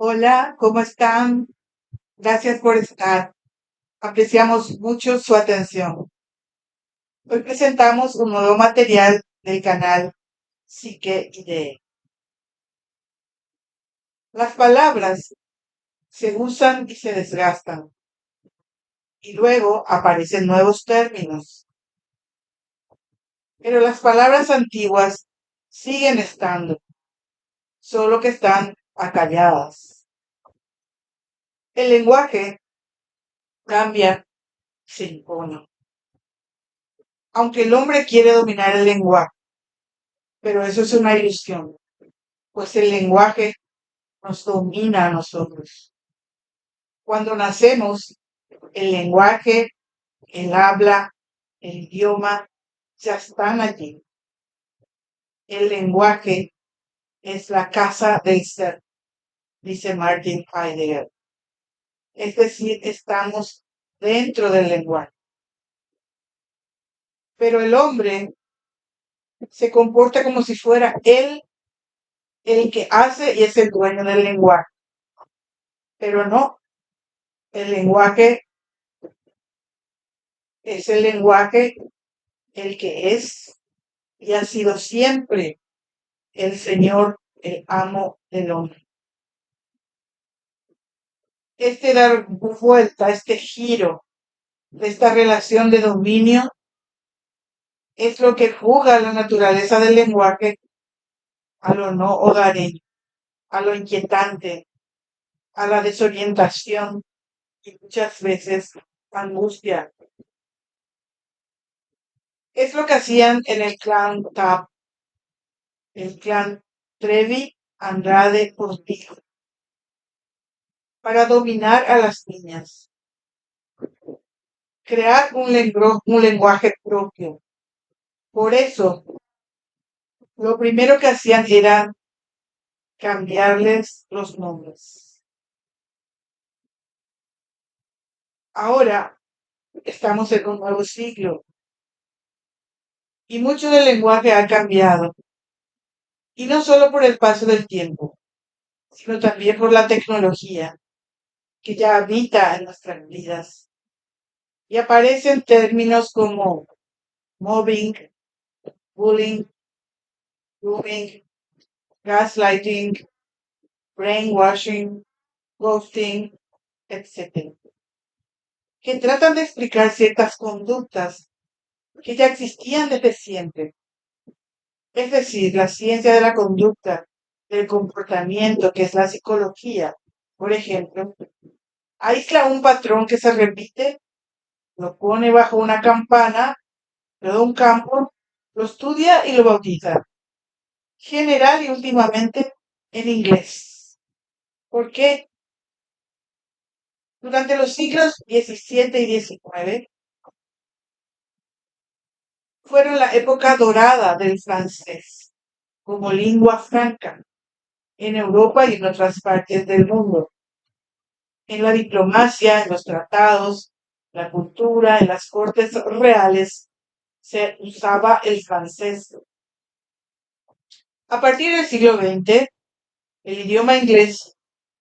Hola, ¿cómo están? Gracias por estar. Apreciamos mucho su atención. Hoy presentamos un nuevo material del canal Psique IDE. Las palabras se usan y se desgastan, y luego aparecen nuevos términos. Pero las palabras antiguas siguen estando, solo que están acalladas. El lenguaje cambia, se impone. Aunque el hombre quiere dominar el lenguaje, pero eso es una ilusión, pues el lenguaje nos domina a nosotros. Cuando nacemos, el lenguaje, el habla, el idioma ya están allí. El lenguaje es la casa del ser, dice Martin Heidegger. Es decir, estamos dentro del lenguaje. Pero el hombre se comporta como si fuera él el que hace y es el dueño del lenguaje. Pero no, el lenguaje es el lenguaje el que es y ha sido siempre el Señor, el amo del hombre. Este dar vuelta, este giro de esta relación de dominio es lo que juzga la naturaleza del lenguaje a lo no hogareño, a lo inquietante, a la desorientación y muchas veces angustia. Es lo que hacían en el clan TAP, el clan Trevi Andrade Portillo, para dominar a las niñas, crear un lenguaje propio. Por eso, lo primero que hacían era cambiarles los nombres. Ahora estamos en un nuevo siglo y mucho del lenguaje ha cambiado. Y no solo por el paso del tiempo, sino también por la tecnología que ya habita en nuestras vidas. Y aparecen términos como mobbing, bullying, grooming, gaslighting, brainwashing, ghosting, etc., que tratan de explicar ciertas conductas que ya existían desde siempre. Es decir, la ciencia de la conducta, del comportamiento, que es la psicología, por ejemplo, aísla un patrón que se repite, lo pone bajo una campana, lo da un campo, lo estudia y lo bautiza. General y últimamente en inglés. ¿Por qué? Durante los siglos XVII y XIX fueron la época dorada del francés como lengua franca en Europa y en otras partes del mundo. En la diplomacia, en los tratados, la cultura, en las cortes reales, se usaba el francés. A partir del siglo XX, el idioma inglés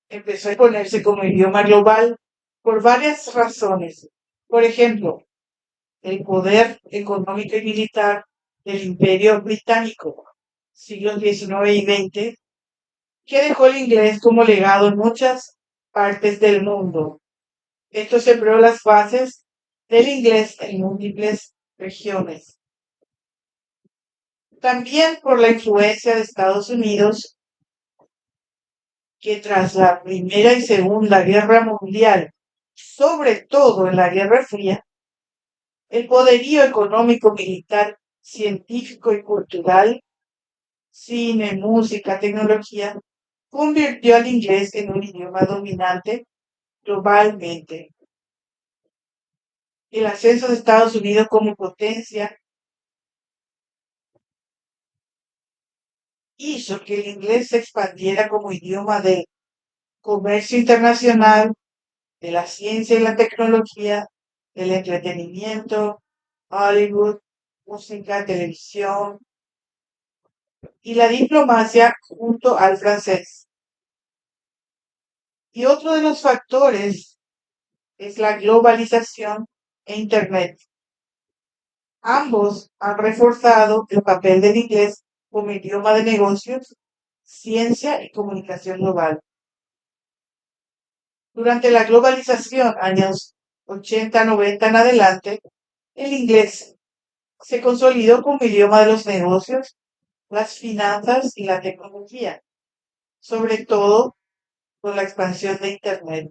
empezó a ponerse como idioma global por varias razones. Por ejemplo, el poder económico y militar del Imperio Británico, siglos XIX y XX, que dejó el inglés como legado en muchas partes del mundo. Esto sembró las bases del inglés en múltiples regiones. También por la influencia de Estados Unidos, que tras la Primera y Segunda Guerra Mundial, sobre todo en la Guerra Fría, el poderío económico, militar, científico y cultural, cine, música, tecnología, convirtió al inglés en un idioma dominante globalmente. El ascenso de Estados Unidos como potencia hizo que el inglés se expandiera como idioma del comercio internacional, de la ciencia y la tecnología, del entretenimiento, Hollywood, música, televisión y la diplomacia junto al francés. Y otro de los factores es la globalización e Internet. Ambos han reforzado el papel del inglés como idioma de negocios, ciencia y comunicación global. Durante la globalización, años 80, 90 en adelante, el inglés se consolidó como idioma de los negocios, las finanzas y la tecnología, sobre todo con la expansión de Internet,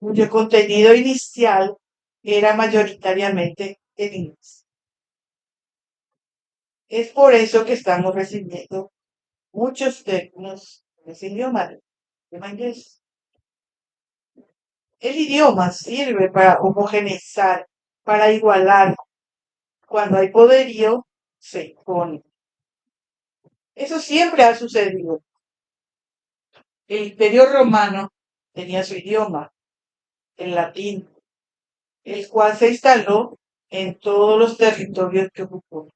cuyo contenido inicial era mayoritariamente en inglés. Es por eso que estamos recibiendo muchos términos en ese idioma inglés. El idioma sirve para homogeneizar, para igualar. Cuando hay poderío, se impone. Eso siempre ha sucedido. El Imperio Romano tenía su idioma, el latín, el cual se instaló en todos los territorios que ocupó.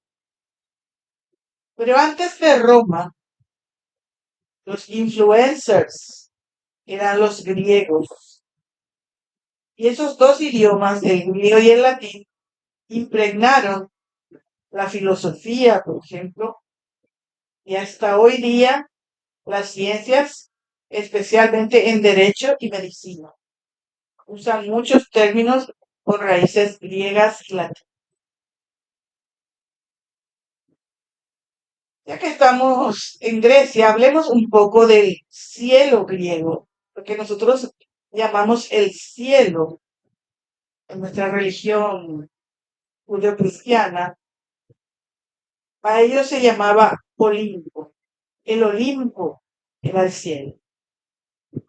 Pero antes de Roma, los influencers eran los griegos. Y esos dos idiomas, el griego y el latín, impregnaron la filosofía, por ejemplo, y hasta hoy día las ciencias, especialmente en derecho y medicina. Usan muchos términos con raíces griegas y latinas. Ya que estamos en Grecia, hablemos un poco del cielo griego, porque nosotros llamamos el cielo en nuestra religión judeocristiana. Para ellos se llamaba Olimpo. El Olimpo era el cielo.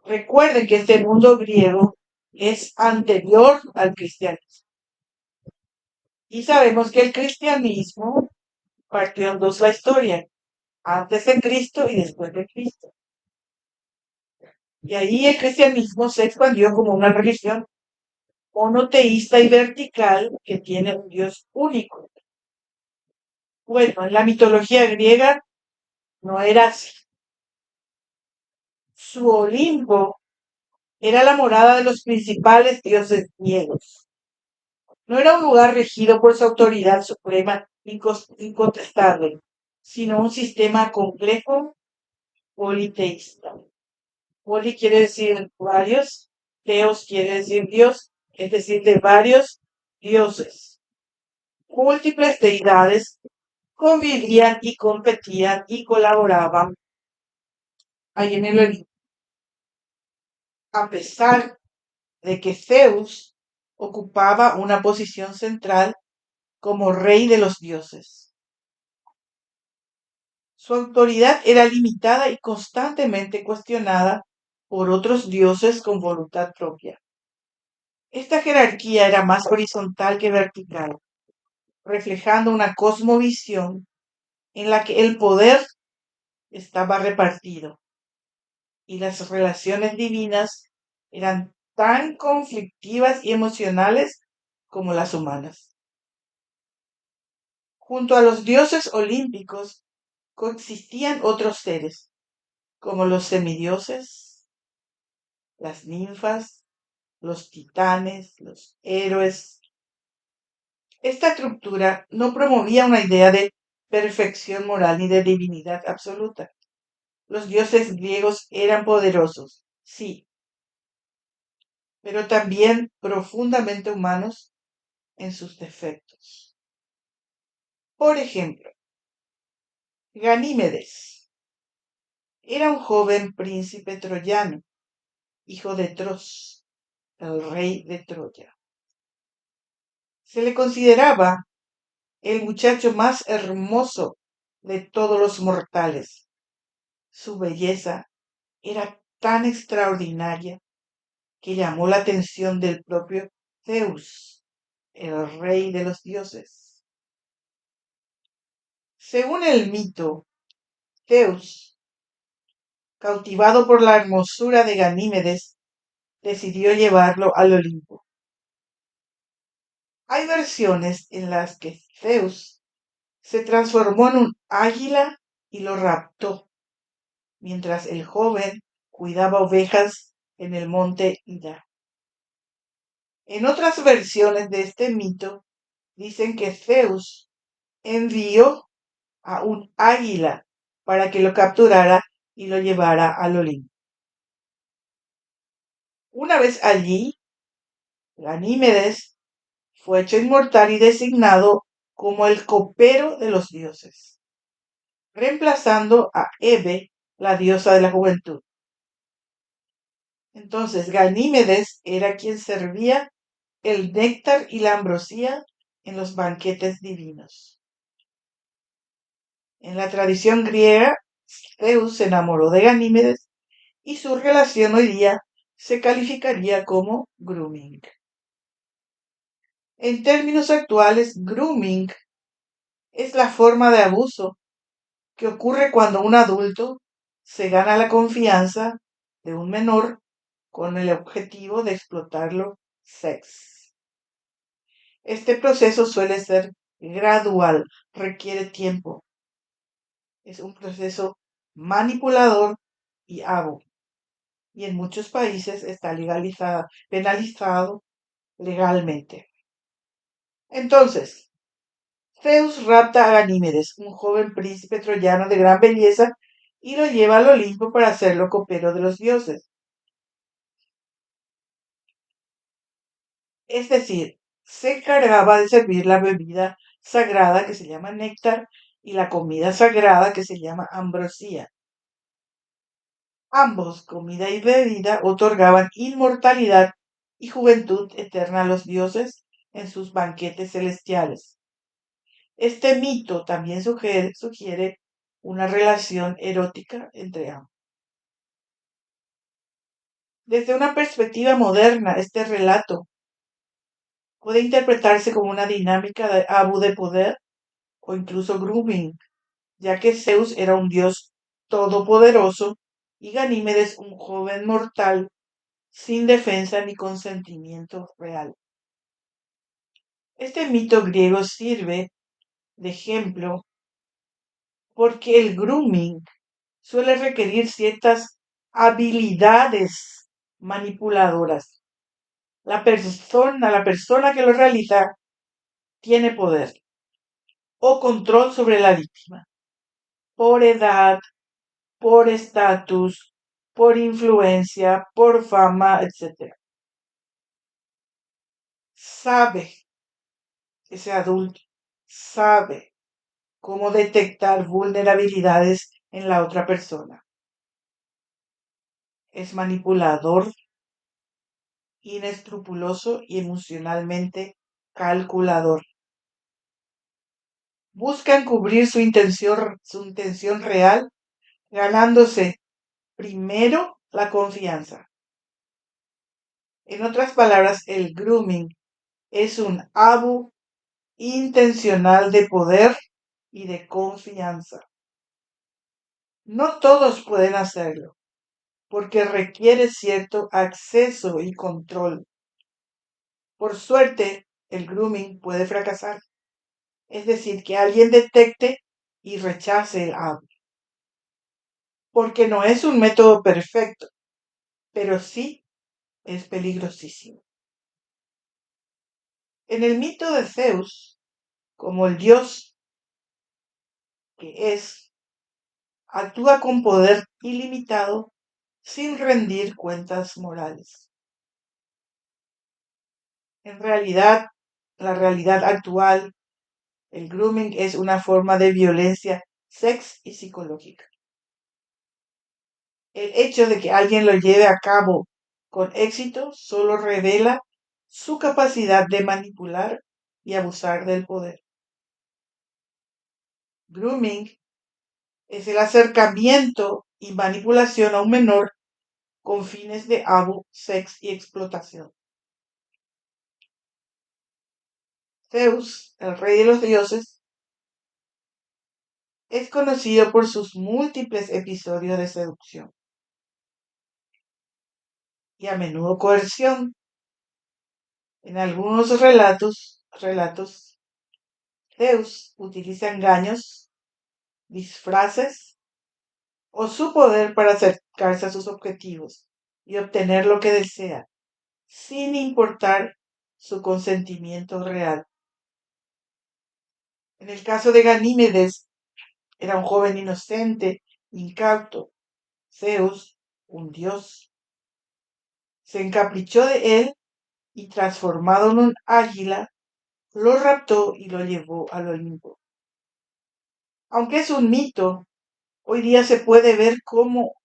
Recuerden que este mundo griego es anterior al cristianismo. Y sabemos que el cristianismo partió en dos la historia, antes de Cristo y después de Cristo. Y ahí el cristianismo se expandió como una religión monoteísta y vertical que tiene un Dios único. Bueno, en la mitología griega no era así. Su Olimpo era la morada de los principales dioses griegos. No era un lugar regido por su autoridad suprema incontestable, sino un sistema complejo politeísta. Poli quiere decir varios, teos quiere decir Dios, es decir, de varios dioses. Múltiples deidades convivían y competían y colaboraban ahí en el Olimpo. A pesar de que Zeus ocupaba una posición central como rey de los dioses. Su autoridad era limitada y constantemente cuestionada por otros dioses con voluntad propia. Esta jerarquía era más horizontal que vertical, reflejando una cosmovisión en la que el poder estaba repartido y las relaciones divinas eran tan conflictivas y emocionales como las humanas. Junto a los dioses olímpicos coexistían otros seres, como los semidioses, las ninfas, los titanes, los héroes. Esta estructura no promovía una idea de perfección moral ni de divinidad absoluta. Los dioses griegos eran poderosos, sí, pero también profundamente humanos en sus defectos. Por ejemplo, Ganímedes era un joven príncipe troyano, hijo de Tros, el rey de Troya. Se le consideraba el muchacho más hermoso de todos los mortales. Su belleza era tan extraordinaria que llamó la atención del propio Zeus, el rey de los dioses. Según el mito, Zeus, cautivado por la hermosura de Ganímedes, decidió llevarlo al Olimpo. Hay versiones en las que Zeus se transformó en un águila y lo raptó, mientras el joven cuidaba ovejas en el monte Ida. En otras versiones de este mito dicen que Zeus envió a un águila para que lo capturara y lo llevara al Olimpo. Una vez allí, Ganímedes fue hecho inmortal y designado como el copero de los dioses, reemplazando a Hebe, la diosa de la juventud. Entonces Ganímedes era quien servía el néctar y la ambrosía en los banquetes divinos. En la tradición griega, Zeus se enamoró de Ganímedes y su relación hoy día se calificaría como grooming. En términos actuales, grooming es la forma de abuso que ocurre cuando un adulto se gana la confianza de un menor con el objetivo de explotarlo sex. Este proceso suele ser gradual, requiere tiempo. Es un proceso manipulador y abo. Y en muchos países está penalizado legalmente. Entonces, Zeus rapta a Ganímedes, un joven príncipe troyano de gran belleza, y lo lleva al Olimpo para hacerlo copero de los dioses. Es decir, se encargaba de servir la bebida sagrada que se llama néctar y la comida sagrada que se llama ambrosía. Ambos, comida y bebida, otorgaban inmortalidad y juventud eterna a los dioses en sus banquetes celestiales. Este mito también sugiere una relación erótica entre ambos. Desde una perspectiva moderna, este relato puede interpretarse como una dinámica de abuso de poder o incluso grooming, ya que Zeus era un dios todopoderoso y Ganímedes un joven mortal sin defensa ni consentimiento real. Este mito griego sirve de ejemplo porque el grooming suele requerir ciertas habilidades manipuladoras. La persona que lo realiza tiene poder o control sobre la víctima, por edad, por estatus, por influencia, por fama, etc. Sabe, ese adulto sabe cómo detectar vulnerabilidades en la otra persona. Es manipulador, inescrupuloso y emocionalmente calculador. Busca encubrir su intención real, ganándose primero la confianza. En otras palabras, el grooming es un abuso intencional de poder y de confianza. No todos pueden hacerlo, porque requiere cierto acceso y control. Por suerte, el grooming puede fracasar, es decir, que alguien detecte y rechace el abuso, porque no es un método perfecto, pero sí es peligrosísimo. En el mito de Zeus, como el dios que es, actúa con poder ilimitado sin rendir cuentas morales. En realidad, la realidad actual, el grooming es una forma de violencia sex y psicológica. El hecho de que alguien lo lleve a cabo con éxito solo revela su capacidad de manipular y abusar del poder. Grooming es el acercamiento y manipulación a un menor con fines de abuso, sex y explotación. Zeus, el rey de los dioses, es conocido por sus múltiples episodios de seducción y a menudo coerción. En algunos relatos, Zeus utiliza engaños, disfraces o su poder para acercarse a sus objetivos y obtener lo que desea, sin importar su consentimiento real. En el caso de Ganímedes, era un joven inocente, incauto. Zeus, un dios, se encaprichó de él y transformado en un águila, lo raptó y lo llevó al Olimpo. Aunque es un mito, hoy día se puede ver como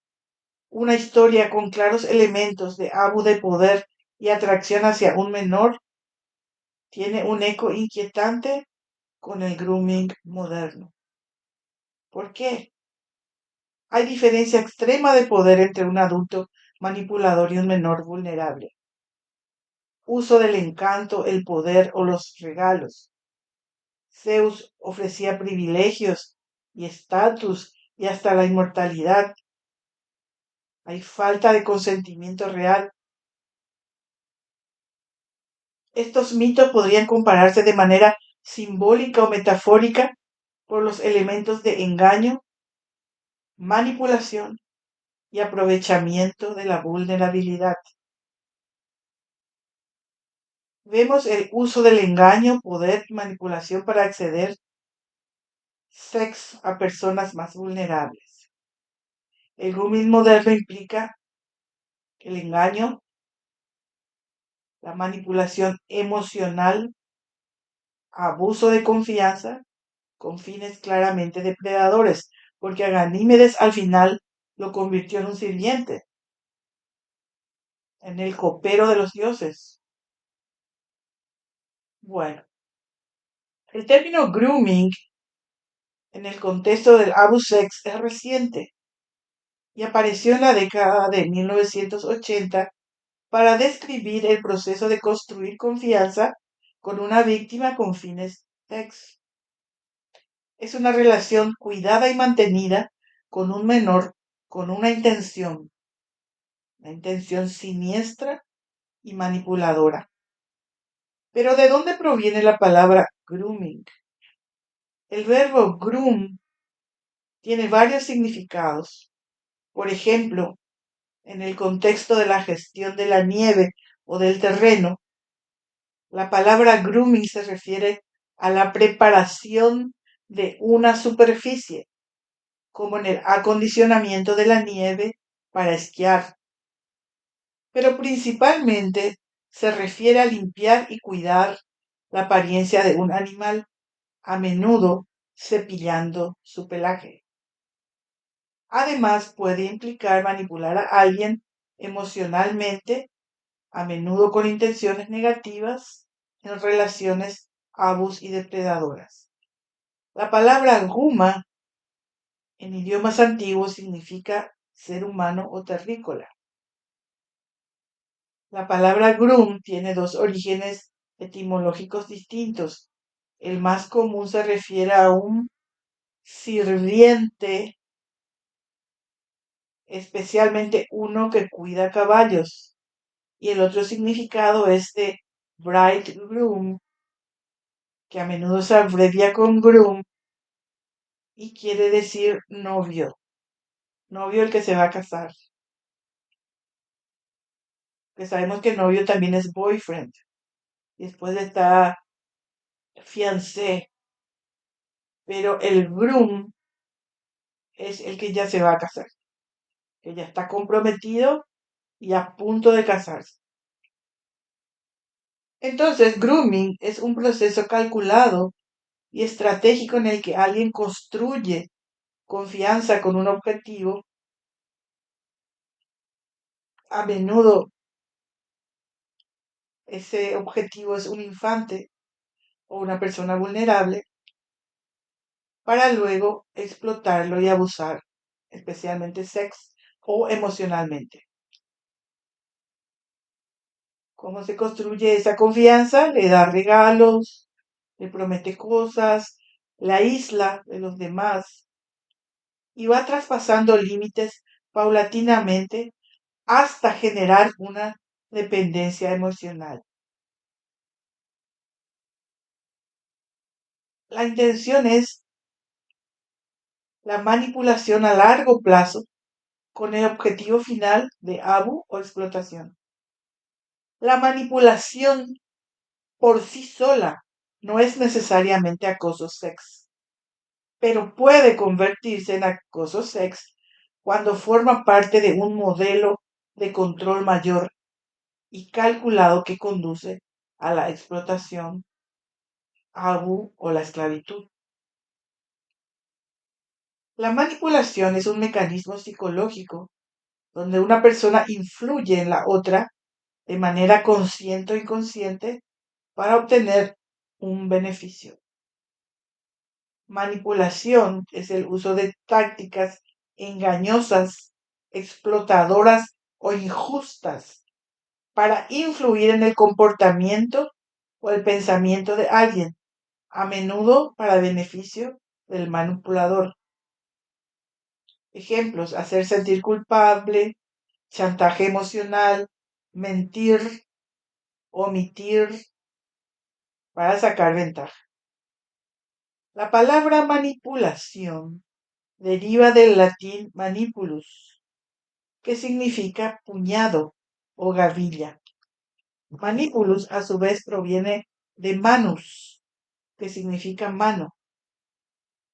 una historia con claros elementos de abuso de poder y atracción hacia un menor tiene un eco inquietante con el grooming moderno. ¿Por qué? Hay diferencia extrema de poder entre un adulto manipulador y un menor vulnerable. Uso del encanto, el poder o los regalos. Zeus ofrecía privilegios y estatus y hasta la inmortalidad. Hay falta de consentimiento real. Estos mitos podrían compararse de manera simbólica o metafórica por los elementos de engaño, manipulación y aprovechamiento de la vulnerabilidad. Vemos el uso del engaño, poder y manipulación para acceder a personas más vulnerables. El grooming moderno implica el engaño, la manipulación emocional, abuso de confianza con fines claramente depredadores, porque a Ganímedes al final lo convirtió en un sirviente, en el copero de los dioses. Bueno, el término grooming en el contexto del abusex es reciente y apareció en la década de 1980 para describir el proceso de construir confianza con una víctima con fines sex. Es una relación cuidada y mantenida con un menor con una intención siniestra y manipuladora. Pero ¿de dónde proviene la palabra grooming? El verbo groom tiene varios significados. Por ejemplo, en el contexto de la gestión de la nieve o del terreno, la palabra grooming se refiere a la preparación de una superficie, como en el acondicionamiento de la nieve para esquiar. Pero principalmente se refiere a limpiar y cuidar la apariencia de un animal, a menudo cepillando su pelaje. Además, puede implicar manipular a alguien emocionalmente, a menudo con intenciones negativas, en relaciones abus y depredadoras. La palabra guma en idiomas antiguos significa ser humano o terrícola. La palabra groom tiene dos orígenes etimológicos distintos. El más común se refiere a un sirviente, especialmente uno que cuida caballos. Y el otro significado es de bridegroom, que a menudo se abrevia con groom y quiere decir novio. Novio el que se va a casar. Que sabemos que novio también es boyfriend. Después está fiancé. Pero el groom es el que ya se va a casar. Que ya está comprometido y a punto de casarse. Entonces, grooming es un proceso calculado y estratégico en el que alguien construye confianza con un objetivo. A menudo ese objetivo es un infante o una persona vulnerable para luego explotarlo y abusar, especialmente o emocionalmente. ¿Cómo se construye esa confianza? Le da regalos, le promete cosas, la aísla de los demás y va traspasando límites paulatinamente hasta generar una dependencia emocional. La intención es la manipulación a largo plazo con el objetivo final de abuso o explotación. La manipulación por sí sola no es necesariamente acoso sex, pero puede convertirse en acoso sex cuando forma parte de un modelo de control mayor y calculado que conduce a la explotación, abuso o la esclavitud. La manipulación es un mecanismo psicológico donde una persona influye en la otra de manera consciente o inconsciente para obtener un beneficio. Manipulación es el uso de tácticas engañosas, explotadoras o injustas para influir en el comportamiento o el pensamiento de alguien, a menudo para beneficio del manipulador. Ejemplos: hacer sentir culpable, chantaje emocional, mentir, omitir para sacar ventaja. La palabra manipulación deriva del latín manipulus, que significa puñado o gavilla. Manipulus a su vez proviene de manus, que significa mano.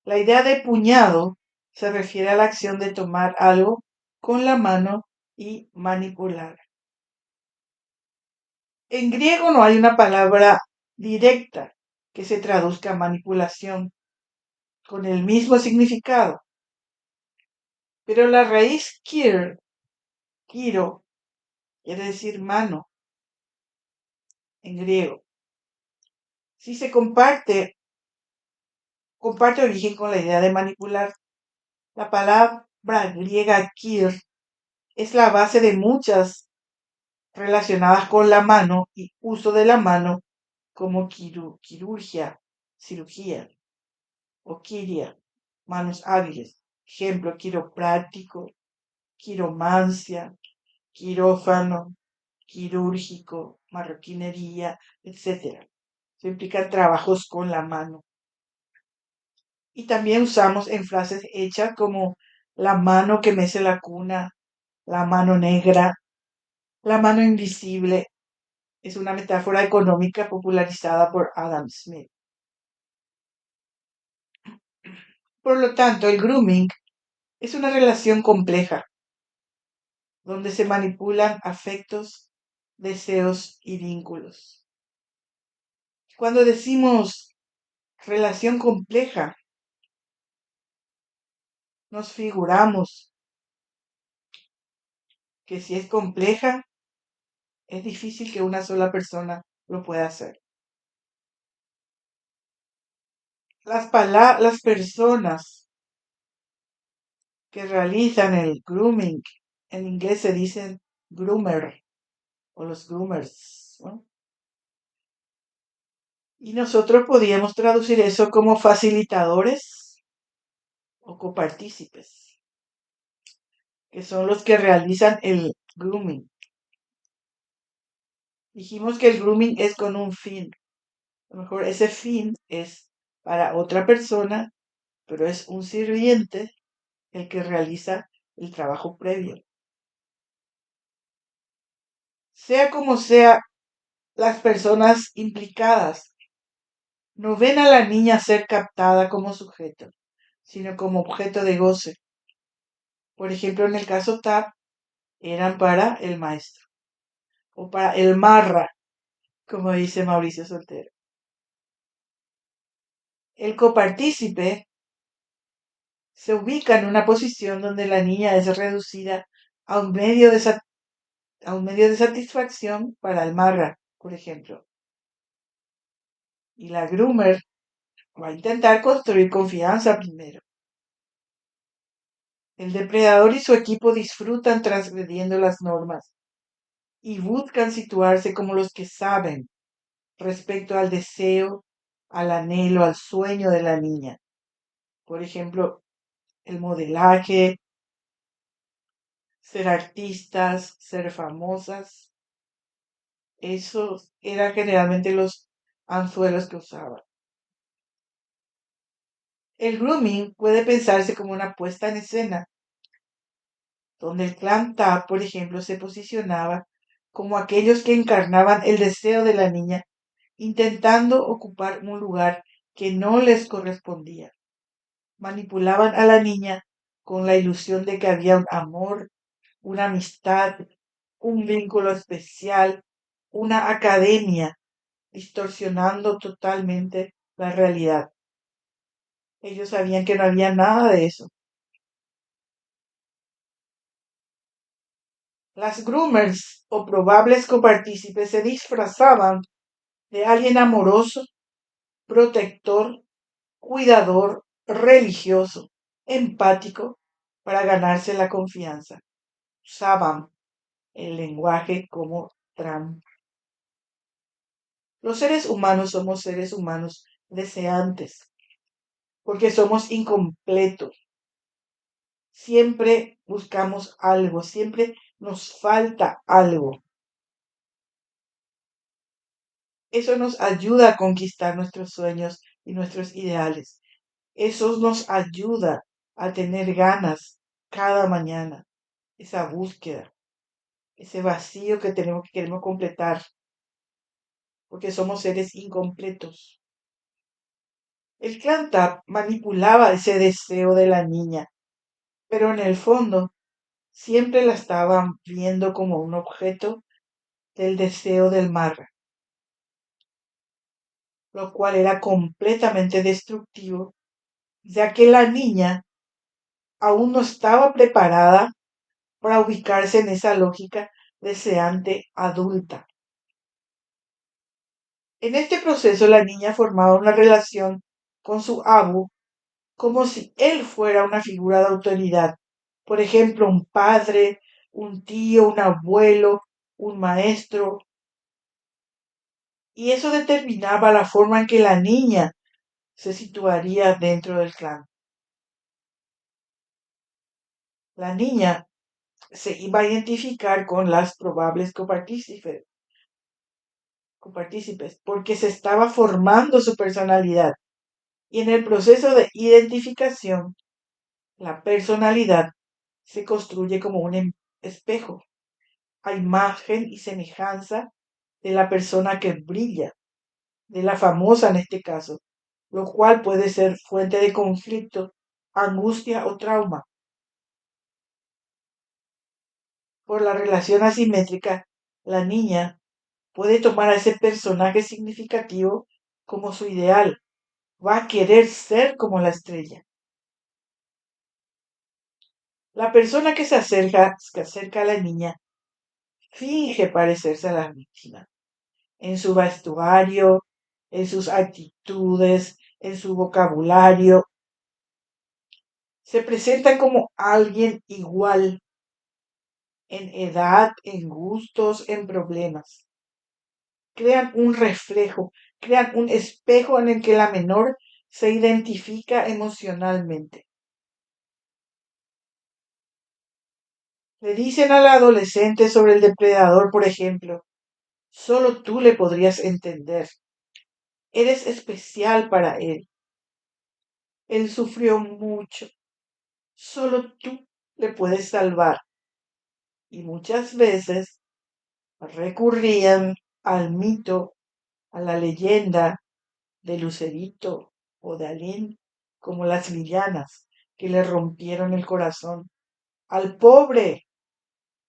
La idea de puñado se refiere a la acción de tomar algo con la mano y manipular. En griego no hay una palabra directa que se traduzca manipulación con el mismo significado, pero la raíz kiro, quiere decir mano en griego. Si se comparte origen con la idea de manipular. La palabra griega kir es la base de muchas relacionadas con la mano y uso de la mano como cirugía o kiria, manos hábiles. Ejemplo: quiropráctico, quiromancia, quirófano, quirúrgico, marroquinería, etc. Se implican trabajos con la mano. Y también usamos en frases hechas como la mano que mece la cuna, la mano negra, la mano invisible. Es una metáfora económica popularizada por Adam Smith. Por lo tanto, el grooming es una relación compleja donde se manipulan afectos, deseos y vínculos. Cuando decimos relación compleja, nos figuramos que si es compleja, es difícil que una sola persona lo pueda hacer. Las personas que realizan el grooming, en inglés se dicen groomer o los groomers, ¿no? Y nosotros podríamos traducir eso como facilitadores o copartícipes, que son los que realizan el grooming. Dijimos que el grooming es con un fin. A lo mejor ese fin es para otra persona, pero es un sirviente el que realiza el trabajo previo. Sea como sea, las personas implicadas no ven a la niña ser captada como sujeto, sino como objeto de goce. Por ejemplo, en el caso TAP, eran para el maestro o para el marra, como dice Mauricio Soltero. El copartícipe se ubica en una posición donde la niña es reducida a un medio de satisfacción para el marra, por ejemplo. Y la groomer va a intentar construir confianza primero. El depredador y su equipo disfrutan transgrediendo las normas y buscan situarse como los que saben respecto al deseo, al anhelo, al sueño de la niña. Por ejemplo, el modelaje, ser artistas, ser famosas. Esos eran generalmente los anzuelos que usaban. El grooming puede pensarse como una puesta en escena donde el clan Ta, por ejemplo, se posicionaba como aquellos que encarnaban el deseo de la niña, intentando ocupar un lugar que no les correspondía. Manipulaban a la niña con la ilusión de que había un amor, una amistad, un vínculo especial, una academia, distorsionando totalmente la realidad. Ellos sabían que no había nada de eso. Las groomers o probables copartícipes se disfrazaban de alguien amoroso, protector, cuidador, religioso, empático, para ganarse la confianza. Usaban el lenguaje como trampa. Los seres humanos somos seres humanos deseantes, porque somos incompletos. Siempre buscamos algo, siempre nos falta algo. Eso nos ayuda a conquistar nuestros sueños y nuestros ideales. Eso nos ayuda a tener ganas cada mañana, esa búsqueda, ese vacío que queremos completar, porque somos seres incompletos. El clan Tap manipulaba ese deseo de la niña, pero en el fondo siempre la estaban viendo como un objeto del deseo del Marra, lo cual era completamente destructivo, ya que la niña aún no estaba preparada para ubicarse en esa lógica deseante adulta. En este proceso la niña formaba una relación con su abu como si él fuera una figura de autoridad, por ejemplo, un padre, un tío, un abuelo, un maestro, y eso determinaba la forma en que la niña se situaría dentro del clan. La niña se iba a identificar con las probables copartícipes porque se estaba formando su personalidad. Y en el proceso de identificación, la personalidad se construye como un espejo, a imagen y semejanza de la persona que brilla, de la famosa en este caso, lo cual puede ser fuente de conflicto, angustia o trauma. Por la relación asimétrica, la niña puede tomar a ese personaje significativo como su ideal, va a querer ser como la estrella. La persona que acerca a la niña finge parecerse a la víctima, en su vestuario, en sus actitudes, en su vocabulario. Se presenta como alguien igual en edad, en gustos, en problemas. Crean un reflejo, crean un espejo en el que la menor se identifica emocionalmente. Le dicen al adolescente sobre el depredador, por ejemplo, solo tú le podrías entender. Eres especial para él. Él sufrió mucho. Solo tú le puedes salvar. Y muchas veces recurrían al mito, a la leyenda de Lucerito o de Aline, como las villanas que le rompieron el corazón al pobre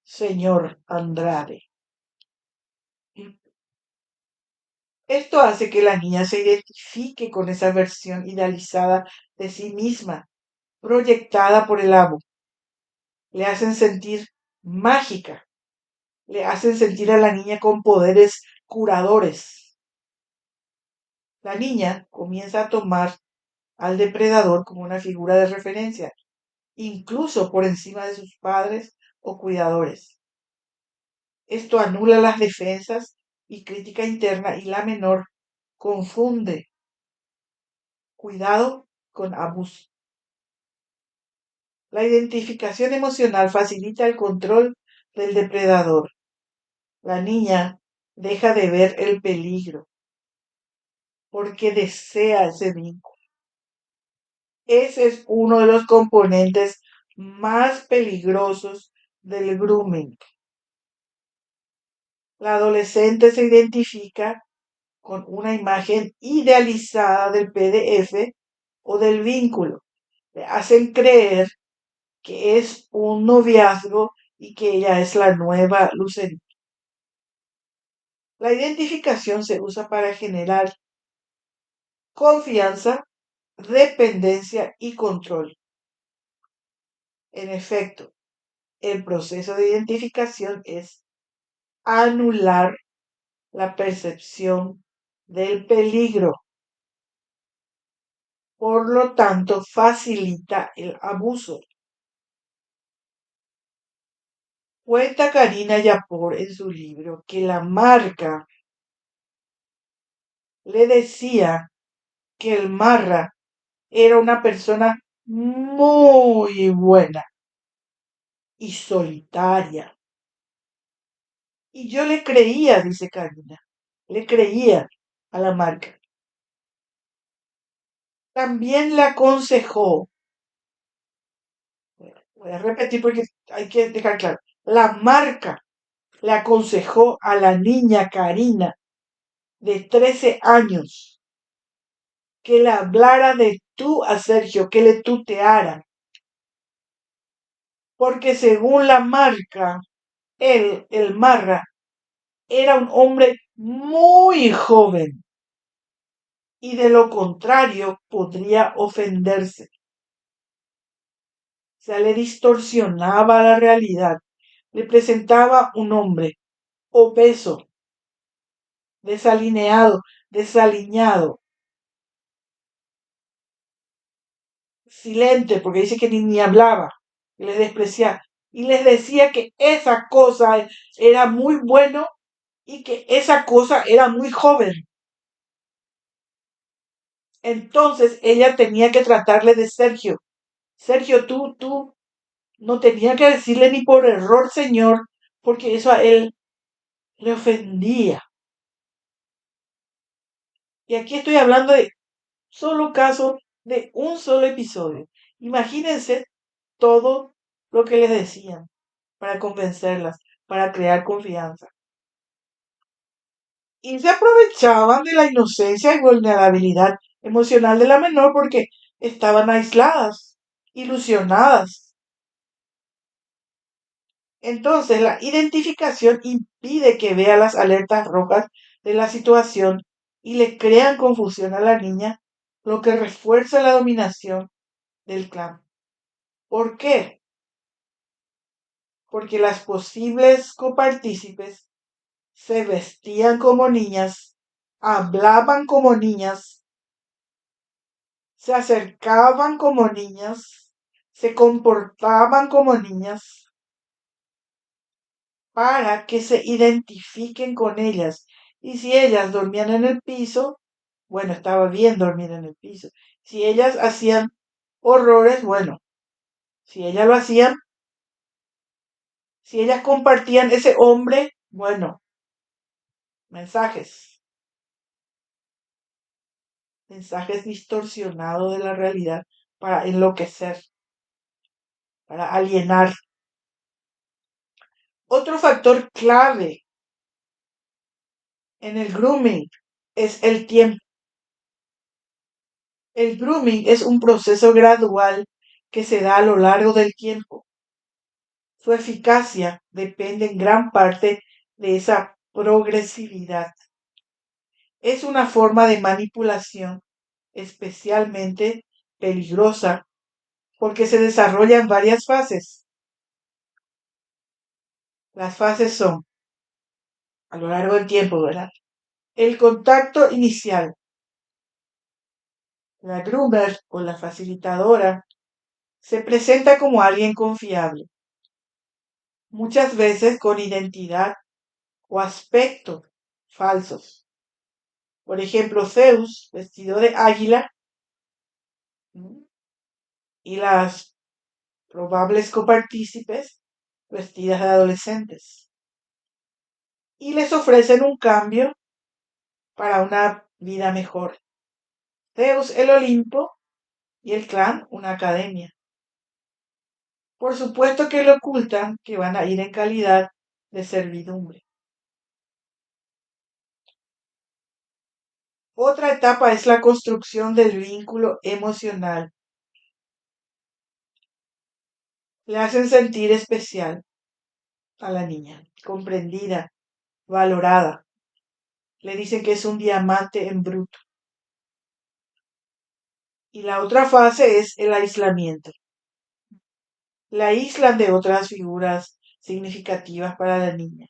señor Andrade. Esto hace que la niña se identifique con esa versión idealizada de sí misma, proyectada por el amo. Le hacen sentir mágica, le hacen sentir a la niña con poderes curadores. La niña comienza a tomar al depredador como una figura de referencia, incluso por encima de sus padres o cuidadores. Esto anula las defensas y crítica interna y la menor confunde cuidado con abuso. La identificación emocional facilita el control del depredador. La niña deja de ver el peligro porque desea ese vínculo. Ese es uno de los componentes más peligrosos del grooming. La adolescente se identifica con una imagen idealizada del PDF o del vínculo. Le hacen creer que es un noviazgo y que ella es la nueva Lucerito. La identificación se usa para generar confianza, dependencia y control. En efecto, el proceso de identificación es anular la percepción del peligro. Por lo tanto, facilita el abuso. Cuenta Karina Yapor en su libro que la marca le decía que el Marra era una persona muy buena y solitaria. Y yo le creía, dice Karina, le creía a la marca. También le aconsejó, voy a repetir porque hay que dejar claro, la marca le aconsejó a la niña Karina de 13 años que le hablara de tú a Sergio, que le tuteara. Porque según la marca, él, el Marra, era un hombre muy joven y de lo contrario podría ofenderse. O sea, le distorsionaba la realidad. Le presentaba un hombre obeso, desalineado, desaliñado, silente, porque dice que ni hablaba, que les despreciaba. Y les decía que esa cosa era muy bueno y que esa cosa era muy joven. Entonces ella tenía que tratarle de Sergio. Sergio, tú, no tenía que decirle ni por error, señor, porque eso a él le ofendía. Y aquí estoy hablando de solo caso de un solo episodio. Imagínense todo lo que les decían para convencerlas, para crear confianza. Y se aprovechaban de la inocencia y vulnerabilidad emocional de la menor porque estaban aisladas, ilusionadas. Entonces, la identificación impide que vea las alertas rojas de la situación y le crean confusión a la niña, lo que refuerza la dominación del clan. ¿Por qué? Porque las posibles copartícipes se vestían como niñas, hablaban como niñas, se acercaban como niñas, se comportaban como niñas, para que se identifiquen con ellas. Y si ellas dormían en el piso, bueno, estaba bien dormir en el piso. Si ellas hacían horrores, bueno, si ellas lo hacían, si ellas compartían ese hombre, bueno, mensajes, mensajes distorsionados de la realidad para enloquecer, para alienar. Otro factor clave en el grooming es el tiempo. El grooming es un proceso gradual que se da a lo largo del tiempo. Su eficacia depende en gran parte de esa progresividad. Es una forma de manipulación especialmente peligrosa porque se desarrolla en varias fases. Las fases son, a lo largo del tiempo, ¿verdad? El contacto inicial. La groomer o la facilitadora se presenta como alguien confiable, muchas veces con identidad o aspecto falsos. Por ejemplo, Zeus, vestido de águila, y las probables copartícipes, vestidas de adolescentes. Y les ofrecen un cambio para una vida mejor. Zeus, el Olimpo, y el clan, una academia. Por supuesto que le ocultan que van a ir en calidad de servidumbre. Otra etapa es la construcción del vínculo emocional. Le hacen sentir especial a la niña, comprendida, valorada. Le dicen que es un diamante en bruto. Y la otra fase es el aislamiento. La aíslan de otras figuras significativas para la niña.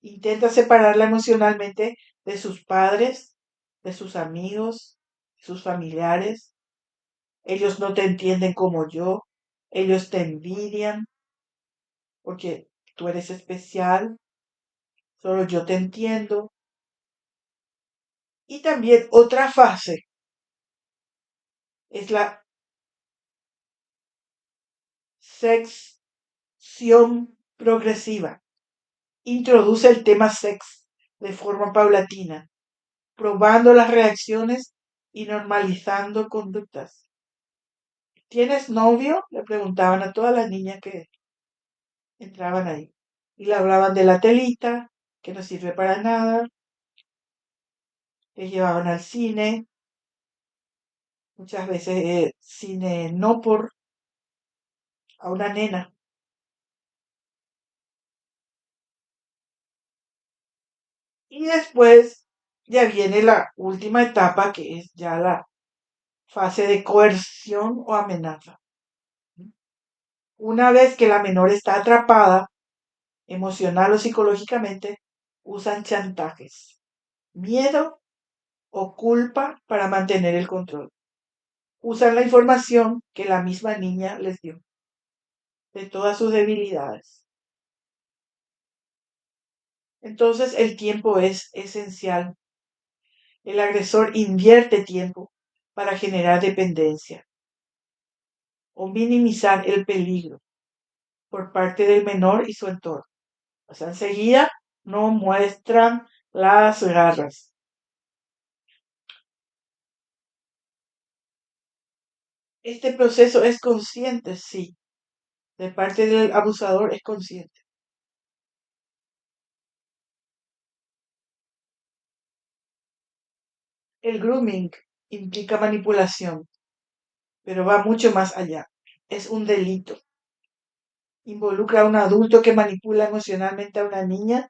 Intenta separarla emocionalmente de sus padres, de sus amigos, sus familiares. Ellos no te entienden como yo. Ellos te envidian porque tú eres especial. Solo yo te entiendo. Y también otra fase es la sección progresiva. Introduce el tema sex de forma paulatina, probando las reacciones y normalizando conductas. ¿Tienes novio? Le preguntaban a todas las niñas que entraban ahí. Y le hablaban de la telita, que no sirve para nada. Les llevaban al cine, muchas veces cine no por a una nena. Y después ya viene la última etapa, que es ya la fase de coerción o amenaza. Una vez que la menor está atrapada, emocional o psicológicamente, usan chantajes, miedo o culpa para mantener el control. Usan la información que la misma niña les dio, de todas sus debilidades. Entonces el tiempo es esencial. El agresor invierte tiempo para generar dependencia o minimizar el peligro por parte del menor y su entorno. O sea, enseguida no muestran las garras. Este proceso es consciente, sí, de parte del abusador es consciente. El grooming implica manipulación, pero va mucho más allá. Es un delito. Involucra a un adulto que manipula emocionalmente a una niña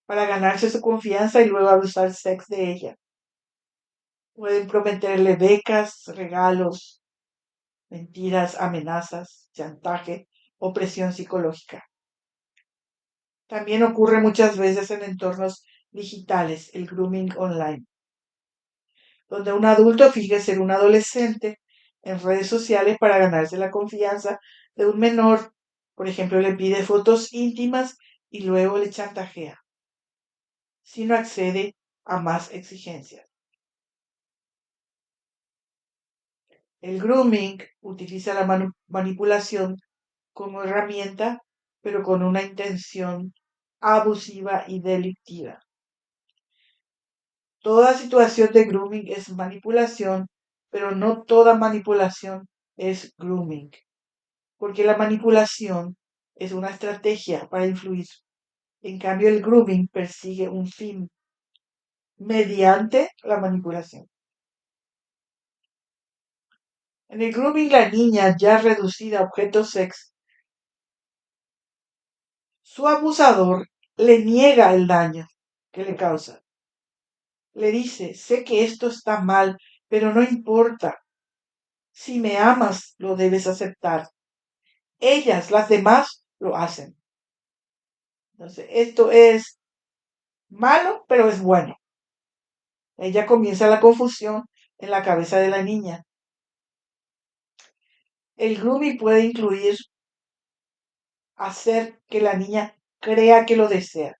para ganarse su confianza y luego abusar sex de ella. Pueden prometerle becas, regalos, mentiras, amenazas, chantaje o presión psicológica. También ocurre muchas veces en entornos digitales, el grooming online, donde un adulto finge ser un adolescente en redes sociales para ganarse la confianza de un menor. Por ejemplo, le pide fotos íntimas y luego le chantajea, si no accede a más exigencias. El grooming utiliza la manipulación como herramienta, pero con una intención abusiva y delictiva. Toda situación de grooming es manipulación, pero no toda manipulación es grooming, porque la manipulación es una estrategia para influir. En cambio, el grooming persigue un fin mediante la manipulación. En el grooming, la niña, ya reducida a objeto sex, su abusador le niega el daño que le causa. Le dice, sé que esto está mal, pero no importa. Si me amas, lo debes aceptar. Ellas, las demás, lo hacen. Entonces, esto es malo, pero es bueno. Ella comienza la confusión en la cabeza de la niña. El grooming puede incluir hacer que la niña crea que lo desea,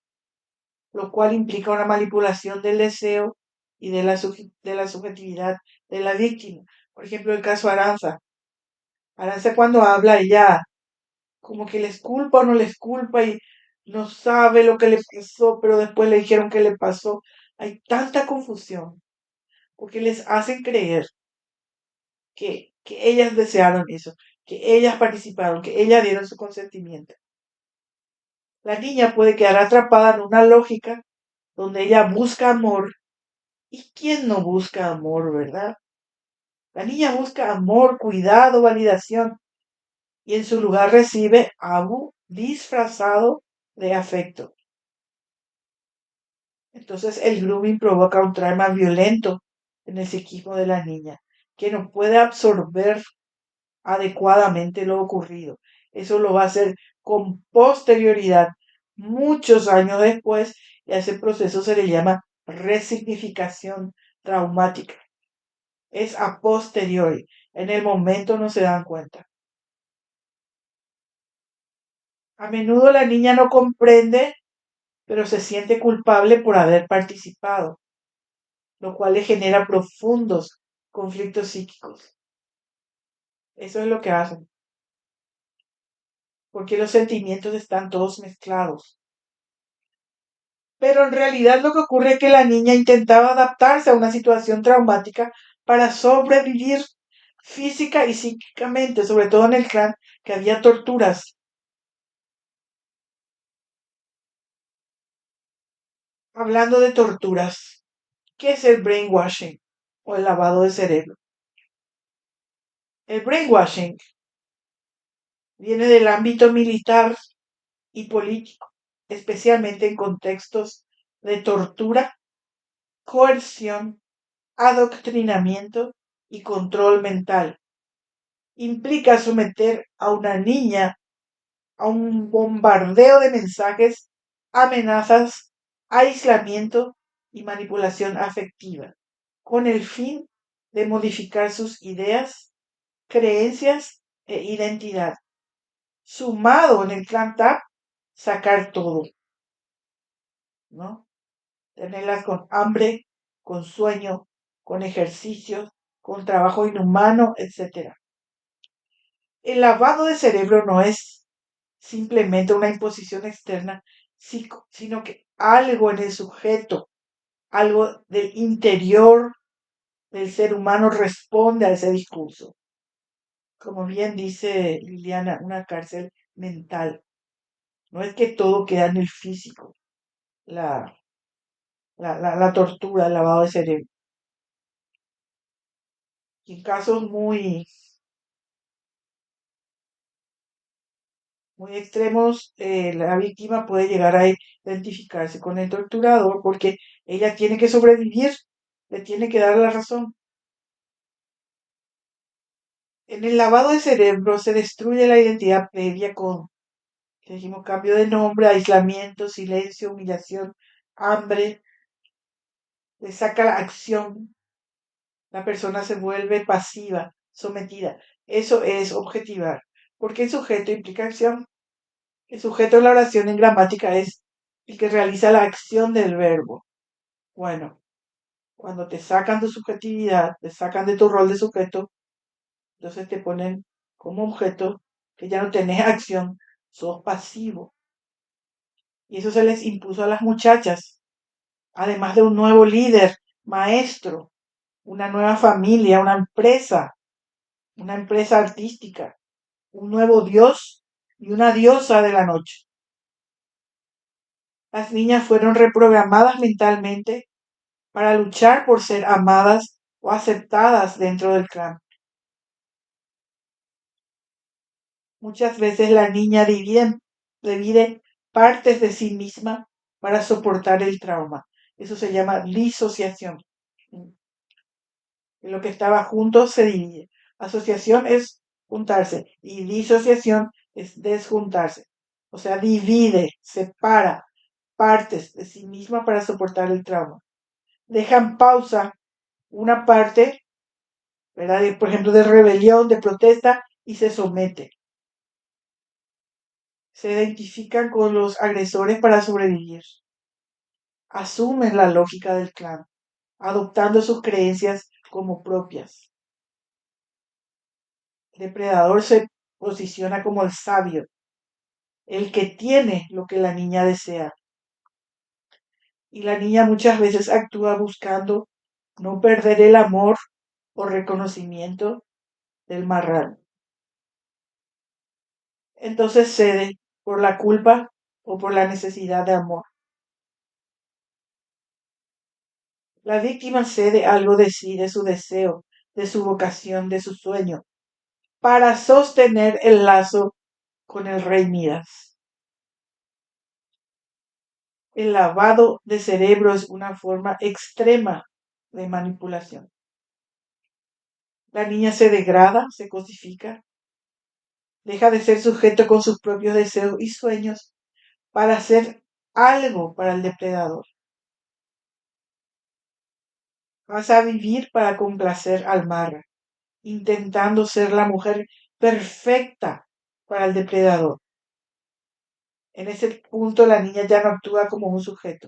lo cual implica una manipulación del deseo y de la subjetividad de la víctima. Por ejemplo, el caso Aranza. Aranza cuando habla, ella como que les culpa o no les culpa y no sabe lo que le pasó, pero después le dijeron que le pasó. Hay tanta confusión porque les hacen creer que ellas desearon eso. que ellas participaron, que ellas dieron su consentimiento. La niña puede quedar atrapada en una lógica donde ella busca amor. ¿Y quién no busca amor, verdad? La niña busca amor, cuidado, validación y en su lugar recibe abu disfrazado de afecto. Entonces el grooming provoca un trauma violento en el psiquismo de la niña, que no puede absorber adecuadamente lo ocurrido. Eso lo va a hacer con posterioridad, muchos años después, y a ese proceso se le llama resignificación traumática. Es a posteriori, en el momento no se dan cuenta. A menudo la niña no comprende, pero se siente culpable por haber participado, lo cual le genera profundos conflictos psíquicos. Eso es lo que hacen, porque los sentimientos están todos mezclados. Pero en realidad lo que ocurre es que la niña intentaba adaptarse a una situación traumática para sobrevivir física y psíquicamente, sobre todo en el clan, que había torturas. Hablando de torturas, ¿qué es el brainwashing o el lavado de cerebro? El brainwashing viene del ámbito militar y político, especialmente en contextos de tortura, coerción, adoctrinamiento y control mental. Implica someter a una niña a un bombardeo de mensajes, amenazas, aislamiento y manipulación afectiva, con el fin de modificar sus ideas, creencias e identidad. Sumado en el clan TAP, sacar todo, ¿no? Tenerlas con hambre, con sueño, con ejercicios, con trabajo inhumano, etc. El lavado de cerebro no es simplemente una imposición externa, sino que algo en el sujeto, algo del interior del ser humano responde a ese discurso. Como bien dice Liliana, una cárcel mental. No es que todo queda en el físico, la, la tortura, el lavado de cerebro. Y en casos muy extremos, la víctima puede llegar a identificarse con el torturador porque ella tiene que sobrevivir, le tiene que dar la razón. En el lavado de cerebro se destruye la identidad previa con, dijimos, cambio de nombre, aislamiento, silencio, humillación, hambre, le saca la acción, la persona se vuelve pasiva, sometida. Eso es objetivar, porque el sujeto implica acción. El sujeto de la oración en gramática es el que realiza la acción del verbo. Bueno, cuando te sacan de subjetividad, te sacan de tu rol de sujeto, entonces te ponen como objeto que ya no tenés acción, sos pasivo. Y eso se les impuso a las muchachas, además de un nuevo líder, maestro, una nueva familia, una empresa artística, un nuevo dios y una diosa de la noche. Las niñas fueron reprogramadas mentalmente para luchar por ser amadas o aceptadas dentro del clan. Muchas veces la niña divide partes de sí misma para soportar el trauma. Eso se llama disociación. Lo que estaba junto se divide. Asociación es juntarse y disociación es desjuntarse. O sea, divide, separa partes de sí misma para soportar el trauma. Dejan pausa una parte, ¿verdad? Por ejemplo, de rebelión, de protesta y se somete. Se identifican con los agresores para sobrevivir. Asumen la lógica del clan, adoptando sus creencias como propias. El depredador se posiciona como el sabio, el que tiene lo que la niña desea. Y la niña muchas veces actúa buscando no perder el amor o reconocimiento del marrano. entonces cede por la culpa o por la necesidad de amor. La víctima cede algo de sí, de su deseo, de su vocación, de su sueño, para sostener el lazo con el rey Midas. El lavado de cerebro es una forma extrema de manipulación. La niña se degrada, se cosifica, deja de ser sujeto con sus propios deseos y sueños para hacer algo para el depredador. Vas a vivir para complacer al mar, intentando ser la mujer perfecta para el depredador. En ese punto la niña ya no actúa como un sujeto.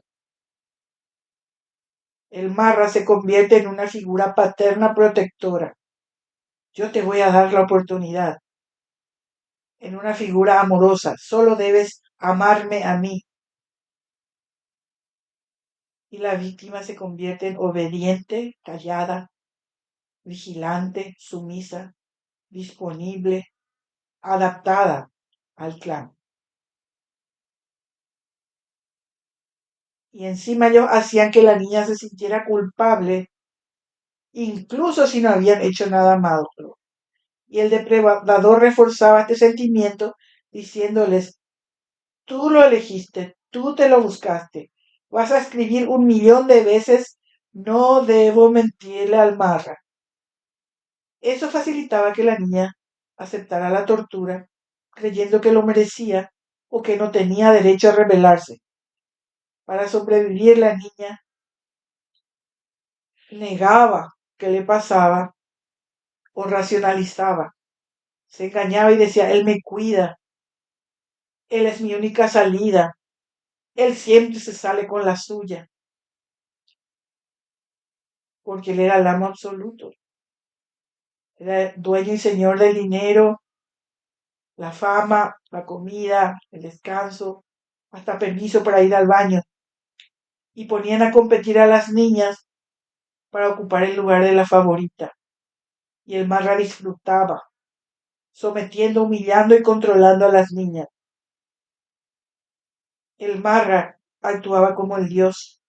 El marra se convierte en una figura paterna protectora. Yo te voy a dar la oportunidad. En una figura amorosa. Solo debes amarme a mí. Y la víctima se convierte en obediente, callada, vigilante, sumisa, disponible, adaptada al clan. Y encima ellos hacían que la niña se sintiera culpable, incluso si no habían hecho nada malo. Y el depredador reforzaba este sentimiento diciéndoles, tú lo elegiste, tú te lo buscaste, vas a escribir 1.000.000 de veces, no debo mentirle al marra. Eso facilitaba que la niña aceptara la tortura, creyendo que lo merecía o que no tenía derecho a rebelarse. Para sobrevivir, la niña negaba que le pasaba o racionalizaba. Se engañaba y decía, él me cuida, él es mi única salida, él siempre se sale con la suya, porque él era el amo absoluto. Era dueño y señor del dinero, la fama, la comida, el descanso, hasta permiso para ir al baño. Y ponían a competir a las niñas para ocupar el lugar de la favorita. Y el marra disfrutaba, sometiendo, humillando y controlando a las niñas. El marra actuaba como el dios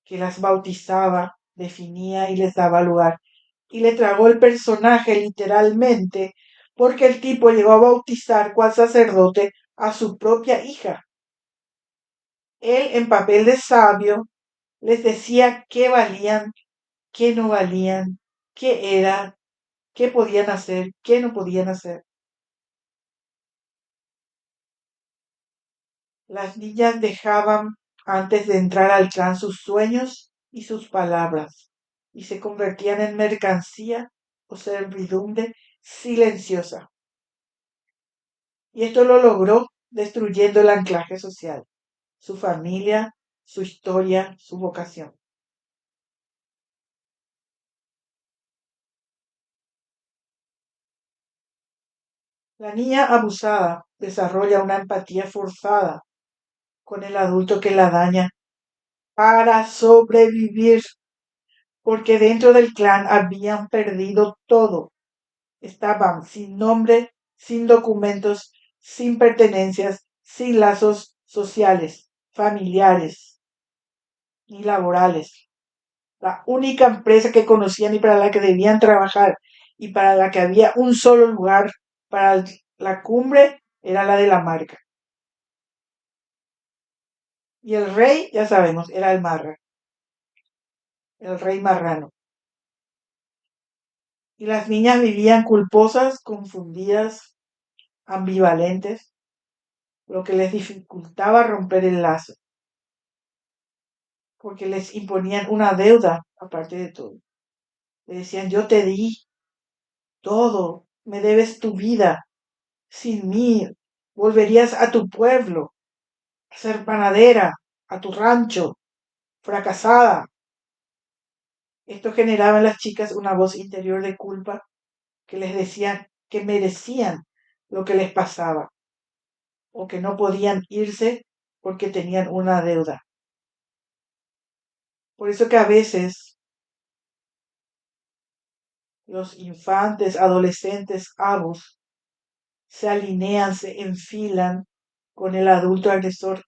que las bautizaba, definía y les daba lugar. Y le tragó el personaje literalmente porque el tipo llegó a bautizar cual sacerdote a su propia hija. Él, en papel de sabio, les decía qué valían, qué no valían, qué era, qué podían hacer, qué no podían hacer. Las niñas dejaban antes de entrar al clan sus sueños y sus palabras y se convertían en mercancía o servidumbre silenciosa. Y esto lo logró destruyendo el anclaje social, su familia, su historia, su vocación. La niña abusada desarrolla una empatía forzada con el adulto que la daña para sobrevivir, porque dentro del clan habían perdido todo. Estaban sin nombre, sin documentos, sin pertenencias, sin lazos sociales, familiares ni laborales. La única empresa que conocían y para la que debían trabajar y para la que había un solo lugar para la cumbre era la de la marca. Y el rey, ya sabemos, era el marra, el rey marrano. Y las niñas vivían culposas, confundidas, ambivalentes, lo que les dificultaba romper el lazo, porque les imponían una deuda aparte de todo. Le decían, yo te di todo, me debes tu vida, sin mí volverías a tu pueblo, a ser panadera, a tu rancho, fracasada. Esto generaba en las chicas una voz interior de culpa que les decían que merecían lo que les pasaba o que no podían irse porque tenían una deuda. Por eso que a veces los infantes, adolescentes, avos, se alinean, se enfilan con el adulto agresor,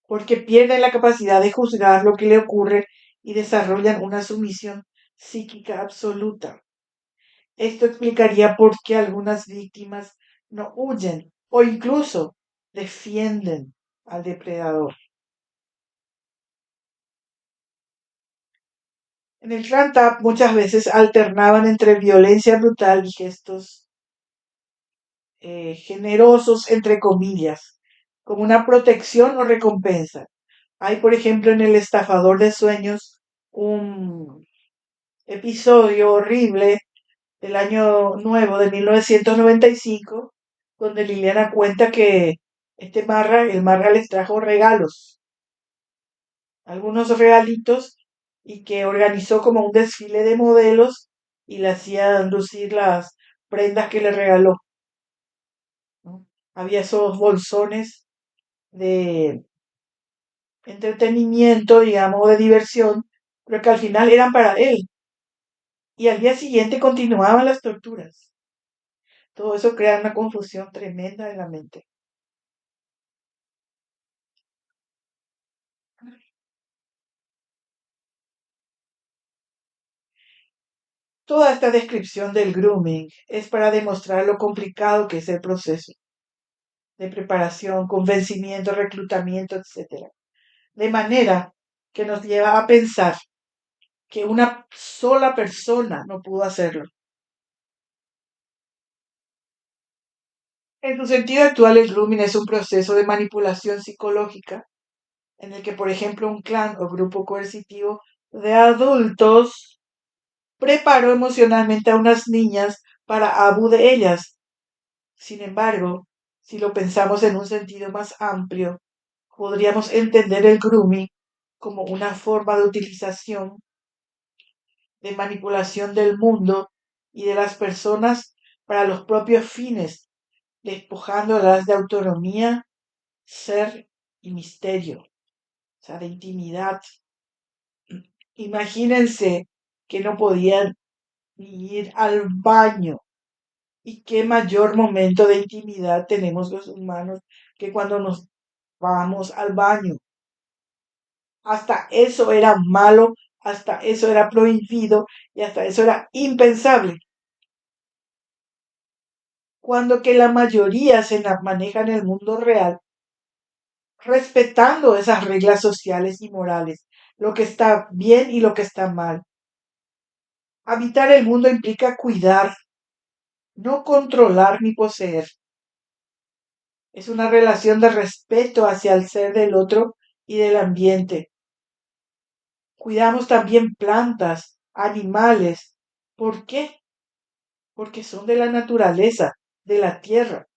porque pierden la capacidad de juzgar lo que le ocurre y desarrollan una sumisión psíquica absoluta. Esto explicaría por qué algunas víctimas no huyen o incluso defienden al depredador. En el Clan Tap muchas veces alternaban entre violencia brutal y gestos generosos, entre comillas, como una protección o recompensa. Hay, por ejemplo, en El estafador de sueños un episodio horrible del año nuevo de 1995, donde Liliana cuenta que el Marra les trajo regalos, algunos regalitos, y que organizó como un desfile de modelos y le hacían lucir las prendas que le regaló, ¿no? Había esos bolsones de entretenimiento, digamos, de diversión, pero que al final eran para él. Y al día siguiente continuaban las torturas. Todo eso crea una confusión tremenda en la mente. Toda esta descripción del grooming es para demostrar lo complicado que es el proceso de preparación, convencimiento, reclutamiento, etcétera. De manera que nos lleva a pensar que una sola persona no pudo hacerlo. En su sentido actual, el grooming es un proceso de manipulación psicológica en el que, por ejemplo, un clan o grupo coercitivo de adultos preparó emocionalmente a unas niñas para abu de ellas. Sin embargo, si lo pensamos en un sentido más amplio, podríamos entender el grooming como una forma de utilización, de manipulación del mundo y de las personas para los propios fines, despojándolas de autonomía, ser y misterio, o sea, de intimidad. Imagínense que no podían ni ir al baño. Y qué mayor momento de intimidad tenemos los humanos que cuando nos vamos al baño. Hasta eso era malo, hasta eso era prohibido y hasta eso era impensable. Cuando que la mayoría se la maneja en el mundo real, respetando esas reglas sociales y morales, lo que está bien y lo que está mal. Habitar el mundo implica cuidar, no controlar ni poseer. Es una relación de respeto hacia el ser del otro y del ambiente. Cuidamos también plantas, animales. ¿Por qué? Porque son de la naturaleza, de la tierra.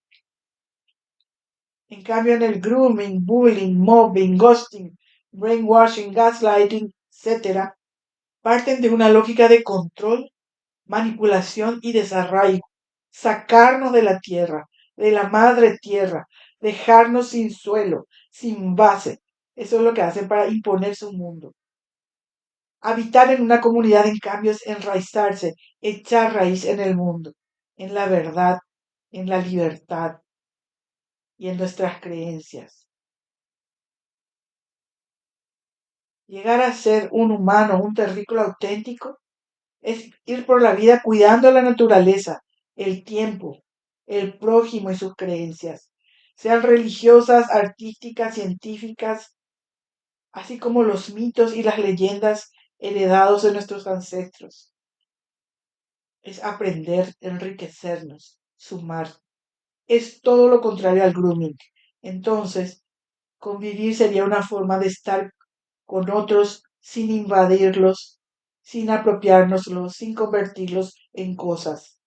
En cambio, en el grooming, bullying, mobbing, ghosting, brainwashing, gaslighting, etcétera, parten de una lógica de control, manipulación y desarraigo. Sacarnos de la tierra, de la madre tierra, dejarnos sin suelo, sin base. Eso es lo que hacen para imponer su mundo. Habitar en una comunidad, en cambio, es enraizarse, echar raíz en el mundo, en la verdad, en la libertad y en nuestras creencias. Llegar a ser un humano, un terrícola auténtico, es ir por la vida cuidando la naturaleza, el tiempo, el prójimo y sus creencias, sean religiosas, artísticas, científicas, así como los mitos y las leyendas heredados de nuestros ancestros. Es aprender, enriquecernos, sumar. Es todo lo contrario al grooming. Entonces, convivir sería una forma de estar con otros sin invadirlos, sin apropiárnoslos, sin convertirlos en cosas.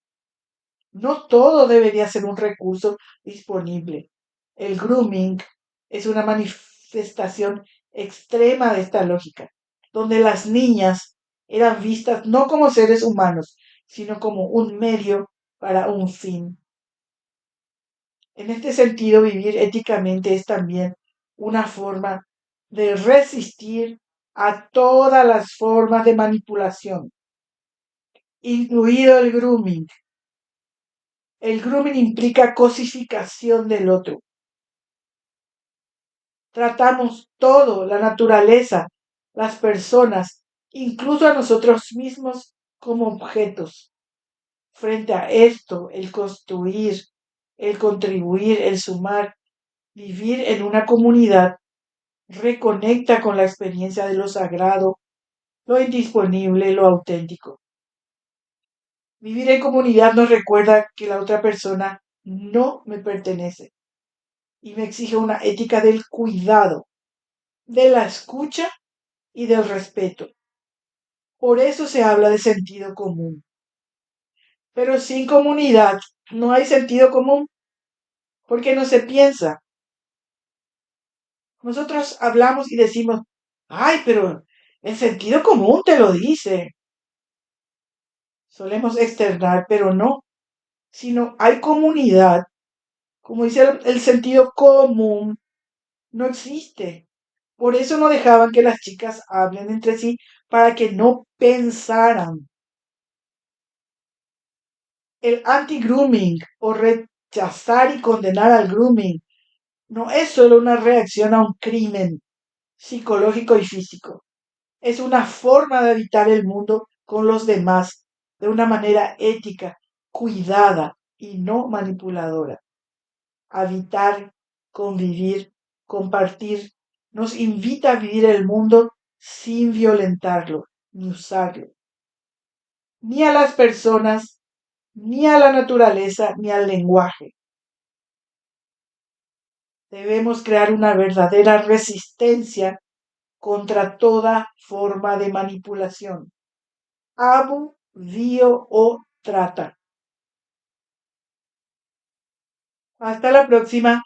No todo debería ser un recurso disponible. El grooming es una manifestación extrema de esta lógica, donde las niñas eran vistas no como seres humanos, sino como un medio para un fin. En este sentido, vivir éticamente es también una forma de resistir a todas las formas de manipulación, incluido el grooming. El grooming implica cosificación del otro. Tratamos todo, la naturaleza, las personas, incluso a nosotros mismos como objetos. Frente a esto, el construir, el contribuir, el sumar, vivir en una comunidad, reconecta con la experiencia de lo sagrado, lo indisponible, lo auténtico. Vivir en comunidad nos recuerda que la otra persona no me pertenece y me exige una ética del cuidado, de la escucha y del respeto. Por eso se habla de sentido común. Pero sin comunidad no hay sentido común, porque no se piensa. Nosotros hablamos y decimos, ay, pero el sentido común te lo dice. Solemos externar, pero no, sino hay comunidad. Como dice el sentido común, no existe. Por eso no dejaban que las chicas hablen entre sí para que no pensaran. El anti-grooming o rechazar y condenar al grooming no es solo una reacción a un crimen psicológico y físico. Es una forma de habitar el mundo con los demás de una manera ética, cuidada y no manipuladora. Habitar, convivir, compartir, nos invita a vivir el mundo sin violentarlo ni usarlo, ni a las personas, ni a la naturaleza, ni al lenguaje. Debemos crear una verdadera resistencia contra toda forma de manipulación, abuso o trata. Hasta la próxima.